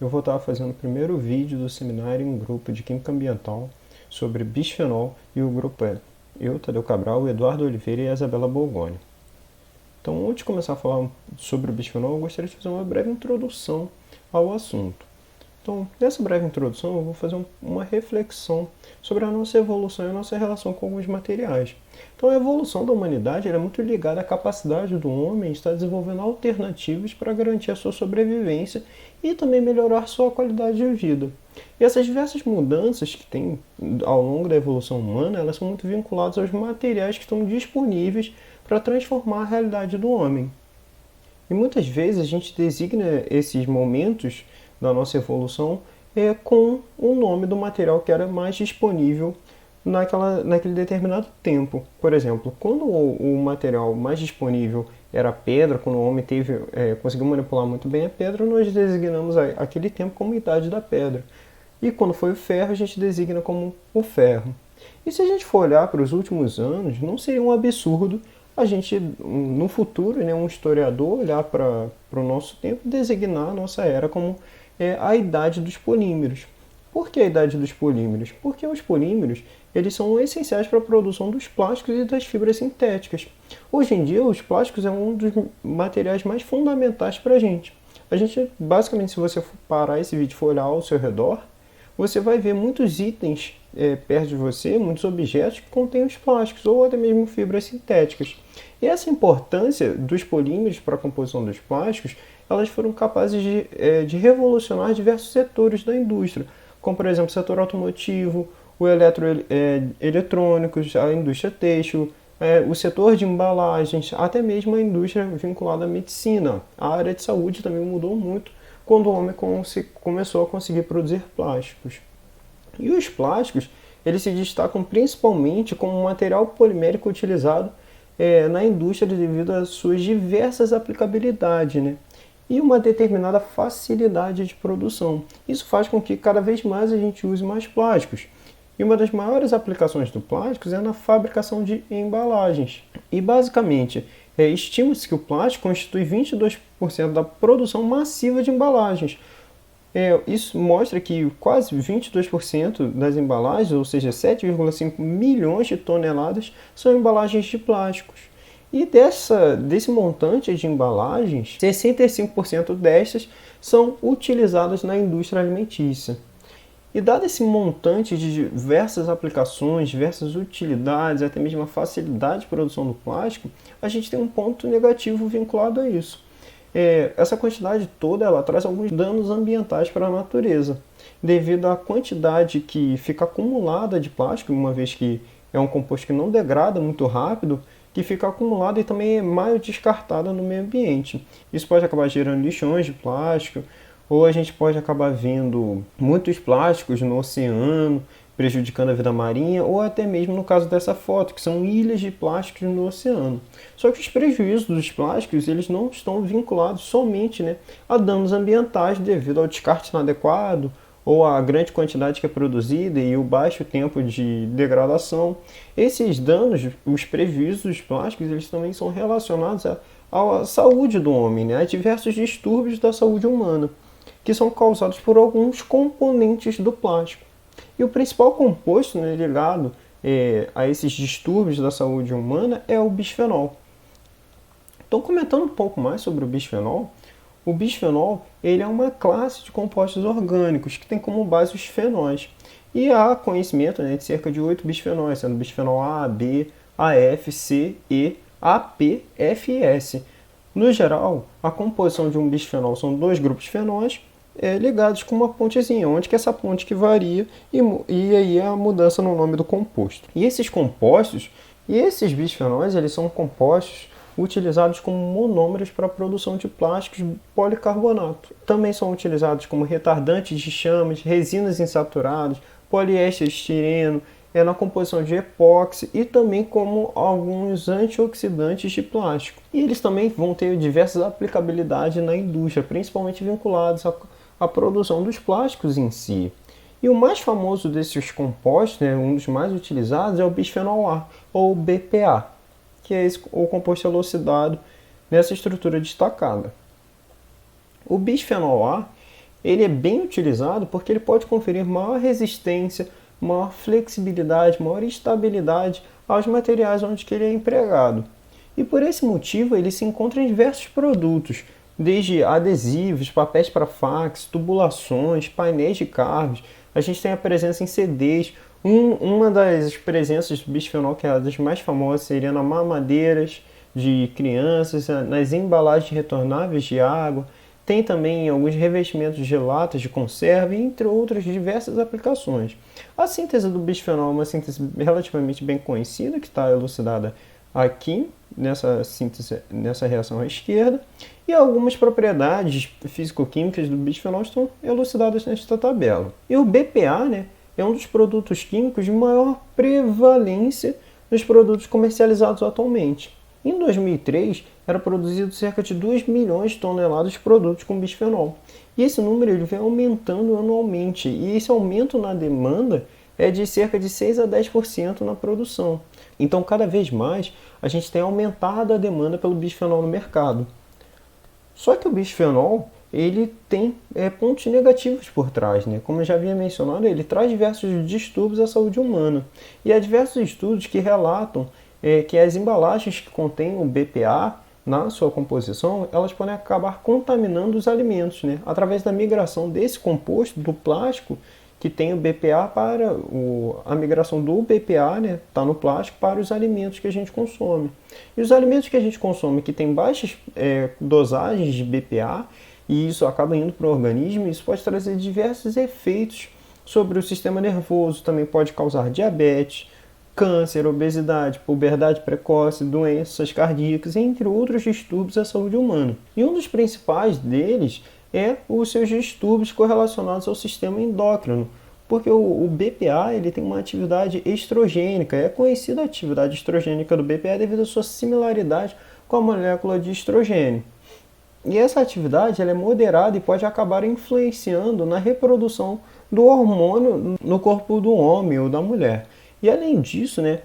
eu vou estar fazendo o primeiro vídeo do seminário em grupo de Química Ambiental sobre bisfenol e o grupo é eu, Tadeu Cabral, o Eduardo Oliveira e a Isabela Borgoni. Então, antes de começar a falar sobre o bisfenol, eu gostaria de fazer uma breve introdução ao assunto. Então, nessa breve introdução, eu vou fazer uma reflexão sobre a nossa evolução e a nossa relação com alguns materiais. Então, a evolução da humanidade é muito ligada à capacidade do homem de estar desenvolvendo alternativas para garantir a sua sobrevivência e também melhorar sua qualidade de vida. E essas diversas mudanças que tem ao longo da evolução humana, elas são muito vinculadas aos materiais que estão disponíveis para transformar a realidade do homem. E muitas vezes a gente designa esses momentos da nossa evolução com o nome do material que era mais disponível naquele determinado tempo. Por exemplo, quando o material mais disponível era a pedra, quando o homem conseguiu manipular muito bem a pedra, nós designamos aquele tempo como idade da pedra. E quando foi o ferro, a gente designa como o ferro. E se a gente for olhar para os últimos anos, não seria um absurdo a gente, no futuro, um historiador olhar para o nosso tempo e designar a nossa era como a idade dos polímeros. Por que a idade dos polímeros? Porque os polímeros eles são essenciais para a produção dos plásticos e das fibras sintéticas. Hoje em dia, os plásticos é um dos materiais mais fundamentais para a gente. A gente, basicamente, se você for parar esse vídeo e for olhar ao seu redor, você vai ver muitos itens perto de você, muitos objetos que contêm os plásticos ou até mesmo fibras sintéticas. E essa importância dos polímeros para a composição dos plásticos, elas foram capazes de revolucionar diversos setores da indústria, como por exemplo o setor automotivo, o eletrônicos, a indústria têxtil, o setor de embalagens, até mesmo a indústria vinculada à medicina. A área de saúde também mudou muito quando o homem começou a conseguir produzir plásticos. E os plásticos, eles se destacam principalmente como um material polimérico utilizado na indústria devido às suas diversas aplicabilidades, e uma determinada facilidade de produção. Isso faz com que cada vez mais a gente use mais plásticos. E uma das maiores aplicações do plástico é na fabricação de embalagens. E basicamente, estima-se que o plástico constitui 22% da produção massiva de embalagens. Isso mostra que quase 22% das embalagens, ou seja, 7,5 milhões de toneladas, são embalagens de plásticos. E desse montante de embalagens, 65% destas são utilizadas na indústria alimentícia. E dado esse montante de diversas aplicações, diversas utilidades, até mesmo a facilidade de produção do plástico, a gente tem um ponto negativo vinculado a isso. Essa quantidade toda ela traz alguns danos ambientais para a natureza, devido à quantidade que fica acumulada de plástico, uma vez que é um composto que não degrada muito rápido, que fica acumulada e também é mal descartada no meio ambiente. Isso pode acabar gerando lixões de plástico, ou a gente pode acabar vendo muitos plásticos no oceano, prejudicando a vida marinha, ou até mesmo no caso dessa foto, que são ilhas de plásticos no oceano. Só que os prejuízos dos plásticos eles não estão vinculados somente a danos ambientais devido ao descarte inadequado, ou a grande quantidade que é produzida e o baixo tempo de degradação. Esses danos, os prejuízos dos plásticos, eles também são relacionados à saúde do homem, a diversos distúrbios da saúde humana, que são causados por alguns componentes do plástico. E o principal composto ligado a esses distúrbios da saúde humana é o bisfenol. Então, comentando um pouco mais sobre o bisfenol ele é uma classe de compostos orgânicos que tem como base os fenóis. E há conhecimento de cerca de 8 bisfenóis, sendo bisfenol A, B, AF, C, E, AP, F e S. No geral, a composição de um bisfenol são dois grupos de fenóis ligados com uma pontezinha, onde que essa ponte que varia e aí é a mudança no nome do composto. E esses compostos, esses bisfenóis, eles são compostos utilizados como monômeros para a produção de plásticos policarbonato. Também são utilizados como retardantes de chamas, resinas insaturadas, poliéster estireno, na composição de epóxi e também como alguns antioxidantes de plástico. E eles também vão ter diversas aplicabilidades na indústria, principalmente vinculados à produção dos plásticos em si. E o mais famoso desses compostos, um dos mais utilizados, é o bisfenol A, ou BPA, que é o composto elucidado nessa estrutura destacada. O bisfenol A ele é bem utilizado porque ele pode conferir maior resistência, maior flexibilidade, maior estabilidade aos materiais onde que ele é empregado. E por esse motivo ele se encontra em diversos produtos, desde adesivos, papéis para fax, tubulações, painéis de carros. A gente tem a presença em CDs. Uma das presenças do bisfenol, que é a das mais famosas, seria nas mamadeiras de crianças, nas embalagens retornáveis de água. Tem também alguns revestimentos de latas de conserva, entre outras diversas aplicações. A síntese do bisfenol é uma síntese relativamente bem conhecida, que está elucidada aqui nessa síntese, nessa reação à esquerda, e algumas propriedades físico-químicas do bisfenol estão elucidadas nesta tabela. E o BPA, né, é um dos produtos químicos de maior prevalência nos produtos comercializados atualmente. Em 2003, era produzido cerca de 2 milhões de toneladas de produtos com bisfenol. E esse número ele vem aumentando anualmente, e esse aumento na demanda é de cerca de 6 a 10% na produção. Então, cada vez mais, a gente tem aumentado a demanda pelo bisfenol no mercado. Só que o bisfenol, ele tem pontos negativos por trás, né? Como eu já havia mencionado, ele traz diversos distúrbios à saúde humana. E há diversos estudos que relatam que as embalagens que contêm o BPA na sua composição, elas podem acabar contaminando os alimentos, né? Através da migração desse composto, do plástico, que tem o BPA para a migração do BPA, né, tá no plástico, para os alimentos que a gente consome. E os alimentos que a gente consome que tem baixas dosagens de BPA, e isso acaba indo para o organismo, isso pode trazer diversos efeitos sobre o sistema nervoso, também pode causar diabetes, câncer, obesidade, puberdade precoce, doenças cardíacas, entre outros distúrbios à saúde humana. E um dos principais deles é os seus distúrbios correlacionados ao sistema endócrino, porque o BPA ele tem uma atividade estrogênica. É conhecida a atividade estrogênica do BPA devido à sua similaridade com a molécula de estrogênio. E essa atividade ela é moderada e pode acabar influenciando na reprodução do hormônio no corpo do homem ou da mulher. E além disso, né,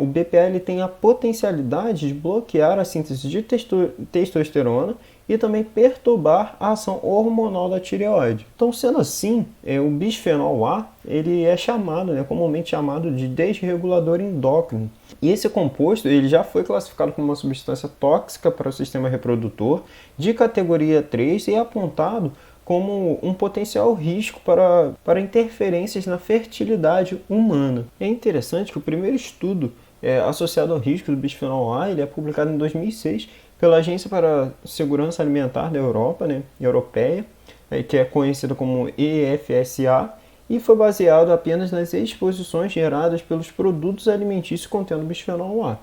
o BPA ele tem a potencialidade de bloquear a síntese de testosterona e também perturbar a ação hormonal da tireoide. Então, sendo assim, o bisfenol A ele é chamado, né, comumente chamado de desregulador endócrino. E esse composto ele já foi classificado como uma substância tóxica para o sistema reprodutor de categoria 3 e é apontado como um potencial risco para interferências na fertilidade humana. É interessante que o primeiro estudo associado ao risco do bisfenol A ele é publicado em 2006 pela Agência para a Segurança Alimentar da Europa, né, europeia, que é conhecida como EFSA, e foi baseado apenas nas exposições geradas pelos produtos alimentícios contendo bisfenol A.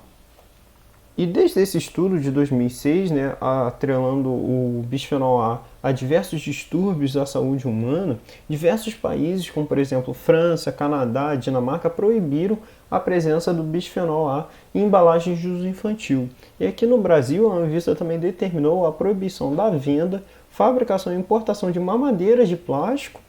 E desde esse estudo de 2006, né, atrelando o bisfenol a diversos distúrbios da saúde humana, diversos países, como por exemplo França, Canadá, Dinamarca, proibiram a presença do bisfenol A em embalagens de uso infantil. E aqui no Brasil, a Anvisa também determinou a proibição da venda, fabricação e importação de mamadeiras de plástico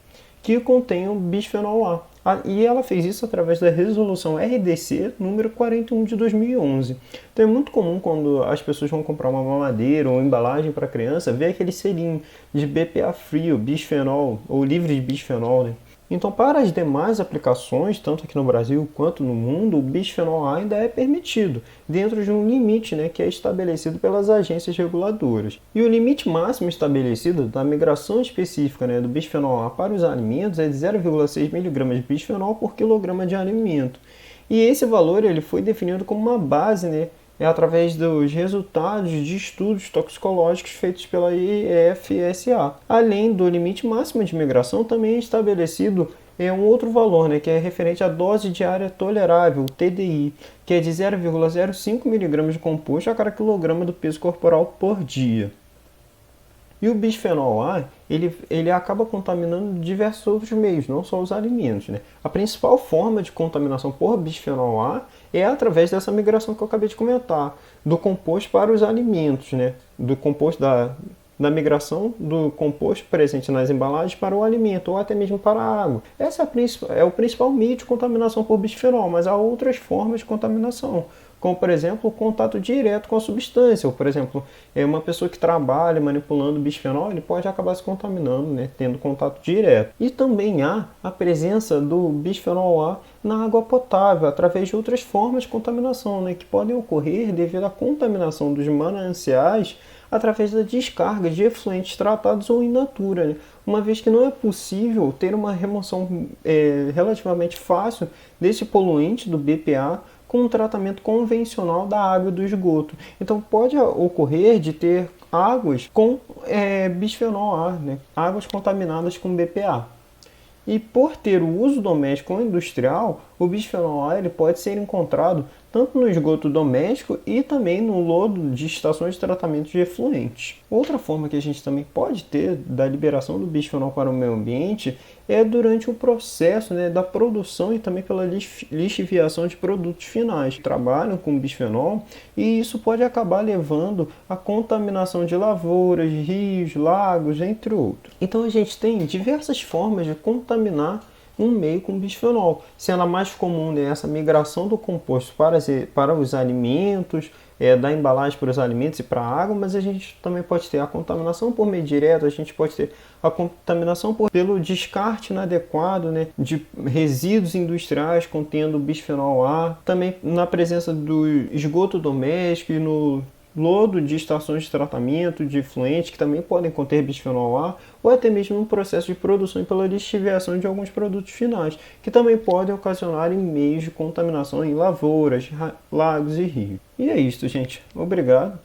que contenham bisfenol A. E ela fez isso através da resolução RDC número 41 de 2011. Então é muito comum quando as pessoas vão comprar uma mamadeira ou embalagem para criança, ver aquele selinho de BPA free, bisfenol, ou livre de bisfenol, né? Então, para as demais aplicações, tanto aqui no Brasil quanto no mundo, o bisfenol A ainda é permitido, dentro de um limite, né, que é estabelecido pelas agências reguladoras. E o limite máximo estabelecido da migração específica, né, do bisfenol A para os alimentos é de 0,6 mg de bisfenol por quilograma de alimento. E esse valor ele foi definido como uma base, né, através dos resultados de estudos toxicológicos feitos pela EFSA. Além do limite máximo de migração, também é estabelecido um outro valor, né, que é referente à dose diária tolerável, TDI, que é de 0,05 mg de composto a cada quilograma do peso corporal por dia. E o bisfenol A, ele acaba contaminando diversos outros meios, não só os alimentos, né? A principal forma de contaminação por bisfenol A é através dessa migração que eu acabei de comentar, do composto para os alimentos, né? Do composto da migração do composto presente nas embalagens para o alimento, ou até mesmo para a água. Essa é o principal meio de contaminação por bisfenol, mas há outras formas de contaminação, como por exemplo o contato direto com a substância, ou por exemplo, uma pessoa que trabalha manipulando bisfenol, ele pode acabar se contaminando, né, tendo contato direto. E também há a presença do bisfenol A na água potável, através de outras formas de contaminação, né, que podem ocorrer devido à contaminação dos mananciais através da descarga de efluentes tratados ou in natura, né? Uma vez que não é possível ter uma remoção relativamente fácil desse poluente do BPA com um tratamento convencional da água do esgoto. Então pode ocorrer de ter águas com bisfenol A, né? Águas contaminadas com BPA. E por ter o uso doméstico ou industrial, o bisfenol A ele pode ser encontrado tanto no esgoto doméstico e também no lodo de estações de tratamento de efluentes. Outra forma que a gente também pode ter da liberação do bisfenol para o meio ambiente é durante o processo, né, da produção e também pela lixiviação de produtos finais que trabalham com bisfenol, e isso pode acabar levando à contaminação de lavouras, rios, lagos, entre outros. Então a gente tem diversas formas de contaminar um meio com bisfenol, sendo a mais comum essa migração do composto para os alimentos, da embalagem para os alimentos e para a água, mas a gente também pode ter a contaminação por meio direto, a gente pode ter a contaminação pelo descarte inadequado, né, de resíduos industriais contendo bisfenol A, também na presença do esgoto doméstico e no lodo de estações de tratamento de efluentes que também podem conter bisfenol A, ou até mesmo no processo de produção e pela lixiviação de alguns produtos finais, que também podem ocasionar em meios de contaminação em lavouras, lagos e rios. E é isso, gente. Obrigado.